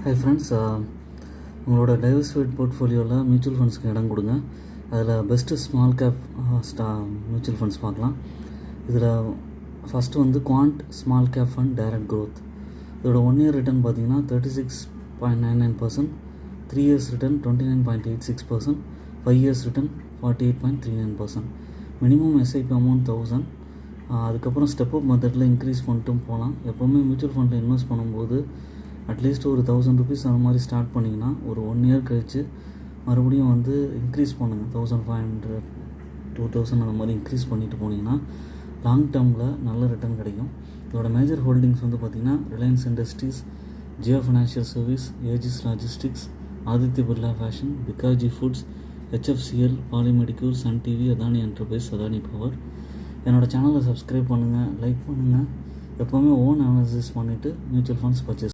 Hi friends, உங்களோட diversified போர்ட்ஃபோலியோவில் mutual ஃபண்ட்ஸ்க்கு இடம் கொடுங்க. அதில் best small cap mutual funds பார்க்கலாம். இதில் ஃபஸ்ட்டு வந்து quant small cap fund direct growth. இதோட 1 year ரிட்டர்ன் பார்த்தீங்கன்னா 36.99%, 3 years return 29.86%, 5 years return 48.39%. Minimum SIP amount 1000. அதுக்கப்புறம் ஸ்டெப் அப் மெத்தடில் இன்க்ரீஸ் பண்ணிட்டும் போகலாம். எப்போவுமே மியூச்சுவல் ஃபண்டில் இன்வெஸ்ட் பண்ணும்போது அட்லீஸ்ட் ஒரு 1000 rupees அந்த மாதிரி ஸ்டார்ட் பண்ணிங்கன்னா ஒரு 1 year கழித்து மறுபடியும் வந்து இன்க்ரீஸ் பண்ணுங்கள். 1500, 2000 அந்த மாதிரி இன்க்ரீஸ் பண்ணிட்டு போனீங்கன்னா லாங் டேர்மில் நல்ல ரிட்டர்ன் கிடைக்கும். இதோட மேஜர் ஹோல்டிங்ஸ் வந்து பார்த்திங்கன்னா Reliance industries, Jio financial service, Aegis logistics, Aditya Birla fashion, Bikaji foods, HFCL, Polymedicure, Sun TV, Adani enterprise, Adani power. என்னோடய சேனலை சப்ஸ்கிரைப் பண்ணுங்கள், லைக் பண்ணுங்கள். எப்போவுமே ஓன் அனாலிசிஸ் பண்ணிவிட்டு மியூச்சுவல் ஃபண்ட்ஸ் பர்ச்சேஸ்